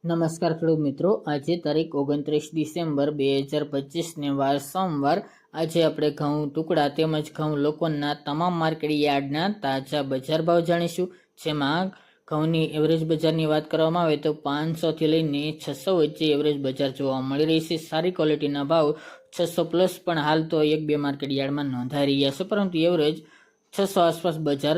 નમસ્કાર ખેડૂત મિત્રો, આજે તારીખ 29 ડિસેમ્બર 2025 વાર સોમવાર. આજે આપણે ઘઉં ટુકડા તેમજ ઘઉં લોકોના તમામ માર્કેટ યાર્ડના તાજા બજાર ભાવ જાણીશું. જેમાં ઘઉંની એવરેજ બજારની વાત કરવામાં આવે તો 500 થી લઈને 600 વચ્ચે એવરેજ બજાર જોવા મળી રહી છે. સારી ક્વોલિટીના ભાવ 600 પ્લસ પણ હાલ તો 1-2 માર્કેટ યાર્ડમાં નોંધાઈ રહ્યા છે, પરંતુ એવરેજ 600 આસપાસ બજાર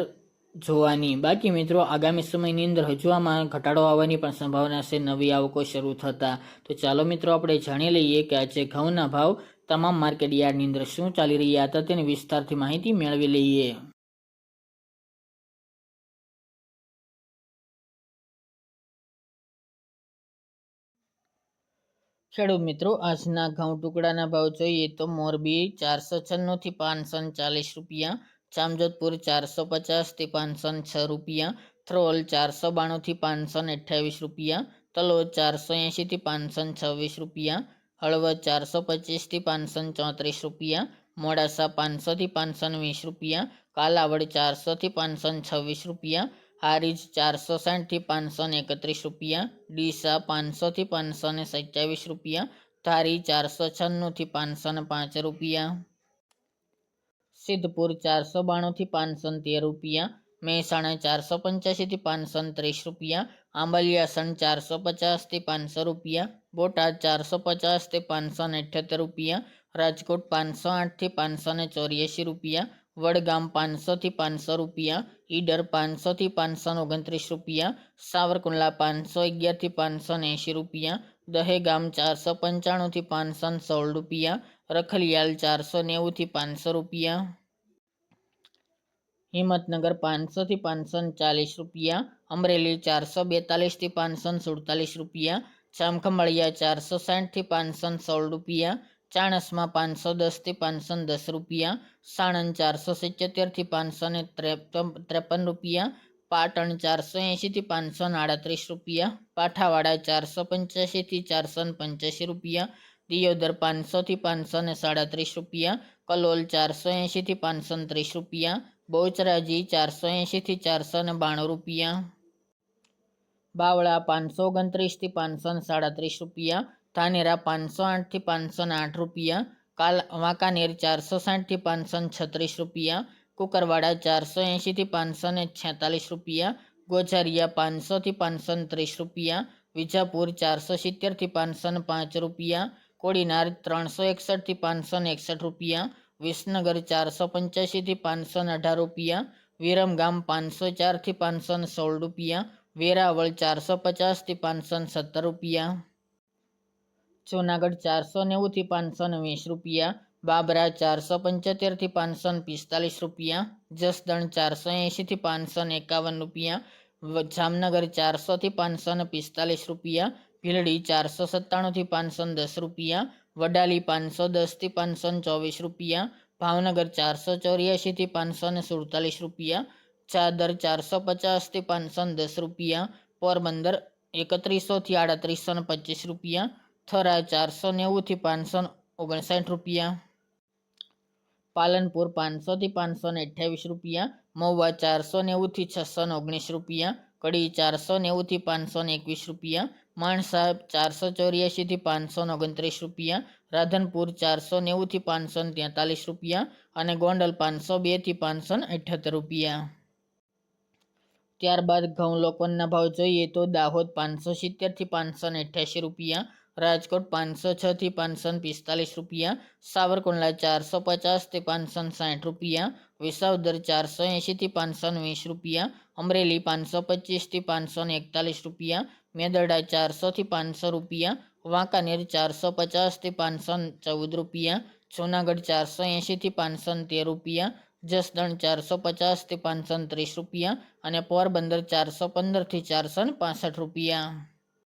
જોવાની બાકી. મિત્રો, આગામી સમયની અંદર હજુ આમાં ઘટાડો આવવાની પણ સંભાવના છે નવી આવકો શરૂ થતા. તો ચાલો મિત્રો, આપણે જાણી લઈએ કે આજે ઘઉંના ભાવ તમામ માર્કેટ યાર્ડની અંદર શું ચાલી રહ્યા હતા તેની વિસ્તારથી માહિતી મેળવી લઈએ. ખેડૂત મિત્રો, આજના ઘઉં ટુકડાના ભાવ જોઈએ તો મોરબી 496 થી 540 રૂપિયા, જામજોધપુર 450 થી 506 રૂપિયા, થ્રોલ 492 થી 528 રૂપિયા, તલોદ 480 થી 526 રૂપિયા, હળવદ 425 થી 534 રૂપિયા, મોડાસા 500 થી 520 રૂપિયા, કાલાવડ 400 થી 526 રૂપિયા, હારીજ 460 થી 531 રૂપિયા, ડીસા 500 થી 527 રૂપિયા, ધારી 496 થી 505 રૂપિયા, સિદ્ધપુર 492 થી 513 રૂપિયા, મહેસાણા 485 થી 530 રૂપિયા, આંબલિયાસણ 450 થી 500 રૂપિયા, બોટાદ 450 થી 578 રૂપિયા, રાજકોટ 508 થી 584 રૂપિયા, વડગામ 500 થી 500 રૂપિયા, ઈડર 500 થી 529 રૂપિયા, સાવરકુંડલા 511 થી 580 રૂપિયા, દહેગામ 495 થી 516 રૂપિયા, રખલિયાલ 490 થી 500 રૂપિયા, હિંમતનગર 500 થી 540 રૂપિયા, અમરેલી 442 થી 547 રૂપિયા, જામખંભાળિયા 460 થી 516 રૂપિયા, ચાણસમાં 510 થી 510 રૂપિયા, સાણંદ 477 થી 553 રૂપિયા, પાટણ 480 થી 538 રૂપિયા, પાઠાવાડા 485 થી 485 રૂપિયા, દિયોદર 500 થી 537 રૂપિયા, કલોલ 480 થી 530 રૂપિયા, બહુચરાજી 480 થી 492 રૂપિયા, બાવળા 529 થી 537 રૂપિયા, ધાનેરા 508 થી 508 રૂપિયા, વાંકાનેર 460 થી 536 રૂપિયા, કુકરવાડા 480 થી 546 રૂપિયા, ગોઝારિયા 500 થી 530 રૂપિયા, વિજાપુર 470 થી 505 રૂપિયા, કોડીનાર 361 થી 561 રૂપિયા, વિસનગર 485 થી 518 રૂપિયા, વિરમગામ 504 થી 516 રૂપિયા, વેરાવળ 450 થી 517 રૂપિયા, જૂનાગઢ 490 થી 520 રૂપિયા, બાબરા 475 થી 545 રૂપિયા, જસદણ 480 થી 551 રૂપિયા, જામનગર 400 થી 545 રૂપિયા, ભીલડી 497 થી 510 રૂપિયા, વડાલી 510 થી 524 રૂપિયા, ભાવનગર 484 થી 547 રૂપિયા, ચાદર 450 થી 510 રૂપિયા, પોરબંદર 3100 થી 3825 રૂપિયા, થરા 490 થી 559 રૂપિયા, પાલનપુર 500 થી 528 રૂપિયા, મહુવા 490 થી 619 રૂપિયા, કડી 490 થી 521 રૂપિયા, માણસા 484 થી 529 રૂપિયા, રાધનપુર 490 થી 543 રૂપિયા અને ગોંડલ 502 થી 578 રૂપિયા. ત્યારબાદ ઘઉં લોકોના ભાવ જોઈએ તો દાહોદ 570 થી 588 રૂપિયા, રાજકોટ 506 થી 545 રૂપિયા, સાવરકુંડલા 450 થી 560 રૂપિયા, વિસાવદર 480 થી 520 રૂપિયા, અમરેલી 525 થી 541 રૂપિયા, મેદરડા 400 થી 500 રૂપિયા, વાંકાનેર 450 થી 514 રૂપિયા, જૂનાગઢ 480 થી 513 રૂપિયા, જસદણ 450 થી 530 રૂપિયા અને પોરબંદર 415 થી 465 રૂપિયા.